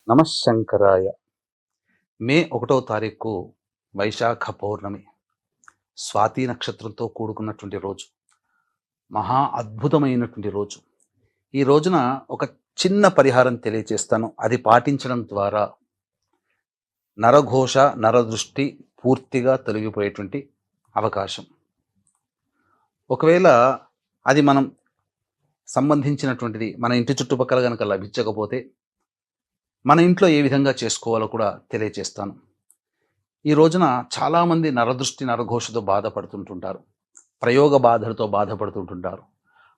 నమశంకరాయ. మే 1వ తారీఖు వైశాఖ పౌర్ణమి. స్వాతి నక్షత్రంతో కూడుకున్నటువంటి రోజు. మహా అద్భుతమైనటువంటి రోజు. ఈ రోజున ఒక చిన్న పరిహారం తెలియచేస్తాను. అది పాటించడం ద్వారా నరఘోష, నరదృష్టి పూర్తిగా తొలగిపోయేటువంటి అవకాశం. ఒకవేళ అది మనం సంబంధించినటువంటిది మన ఇంటి చుట్టుపక్కల కనుక లభించకపోతే మన ఇంట్లో ఏ విధంగా చేసుకోవాలో కూడా తెలియచేస్తాను. ఈ రోజున చాలామంది నరదృష్టి, నరఘోషతో బాధపడుతుంటుంటారు. ప్రయోగ బాధలతో బాధపడుతుంటుంటారు.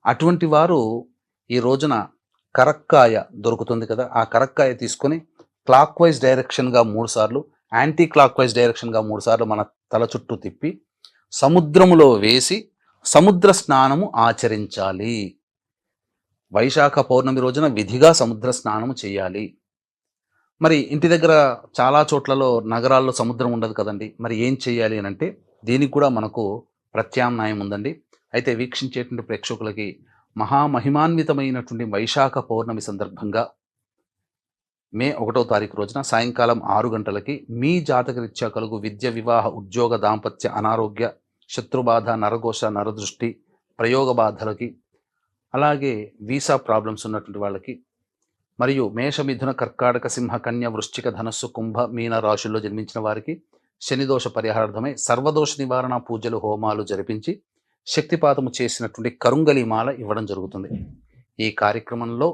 అటువంటి వారు ఈ రోజున కరక్కాయ దొరుకుతుంది కదా, ఆ కరక్కాయ తీసుకొని క్లాక్ వైజ్ డైరెక్షన్గా 3 సార్లు, యాంటీ క్లాక్ వైజ్ డైరెక్షన్గా 3 సార్లు మన తల చుట్టూ తిప్పి సముద్రములో వేసి సముద్ర స్నానము ఆచరించాలి. వైశాఖ పౌర్ణమి రోజున విధిగా సముద్ర స్నానము చేయాలి. మరి ఇంటి దగ్గర చాలా చోట్లలో నగరాల్లో సముద్రం ఉండదు కదండి. మరి ఏం చేయాలి అని అంటే దీనికి కూడా మనకు ప్రత్యామ్నాయం ఉందండి. అయితే వీక్షించేటువంటి ప్రేక్షకులకి మహామహిమాన్వితమైనటువంటి వైశాఖ పౌర్ణమి సందర్భంగా మే 1వ తారీఖు రోజున సాయంకాలం 6 గంటలకి మీ జాతకరీత్యా కలుగు విద్య, వివాహ, ఉద్యోగ, దాంపత్య, అనారోగ్య, శత్రుబాధ, నరఘోష, నరదృష్టి, ప్రయోగ బాధలకి, అలాగే వీసా ప్రాబ్లమ్స్ ఉన్నటువంటి వాళ్ళకి, మరియు మేష, మిథున, కర్కాటక, సింహ, కన్య, వృశ్చిక, ధనస్సు, కుంభ, మీన రాశుల్లో జన్మించిన వారికి శనిదోష పరిహారార్థమై సర్వదోష నివారణ పూజలు, హోమాలు జరిపించి శక్తిపాతము చేసినటువంటి కరుంగలి మాల ఇవ్వడం జరుగుతుంది. ఈ కార్యక్రమంలో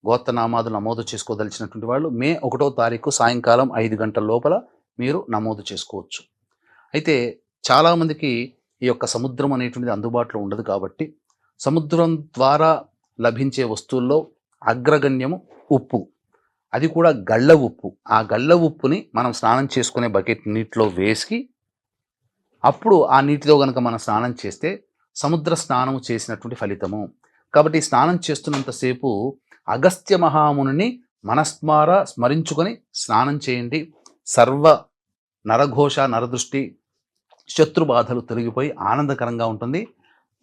గోత్రనామాలు నమోదు చేసుకోదలిచినటువంటి వాళ్ళు మే 1వ తారీఖు సాయంకాలం 5 గంటల లోపల మీరు నమోదు చేసుకోవచ్చు. అయితే చాలామందికి ఈ యొక్క సముద్రం అనేటువంటిది అందుబాటులో ఉండదు కాబట్టి సముద్రం ద్వారా లభించే వస్తువుల్లో అగ్రగణ్యము ఉప్పు. అది కూడా గళ్ళ ఉప్పు. ఆ గళ్ళ ఉప్పుని మనం స్నానం చేసుకునే బకెట్ నీటిలో వేసి అప్పుడు ఆ నీటిలో కనుక మనం స్నానం చేస్తే సముద్ర స్నానం చేసినటువంటి ఫలితము. కాబట్టి స్నానం చేస్తున్నంతసేపు అగస్త్య మహామునిని స్మరించుకొని స్నానం చేయండి. సర్వ నరఘోష, నరదృష్టి, శత్రుబాధలు తొలగిపోయి ఆనందకరంగా ఉంటుంది.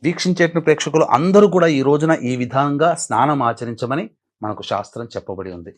వీక్షించేటువంటి ప్రేక్షకులు అందరూ కూడా ఈ రోజున ఈ విధంగా స్నానం ఆచరించమని మనకు శాస్త్రం చెప్పబడి ఉంది.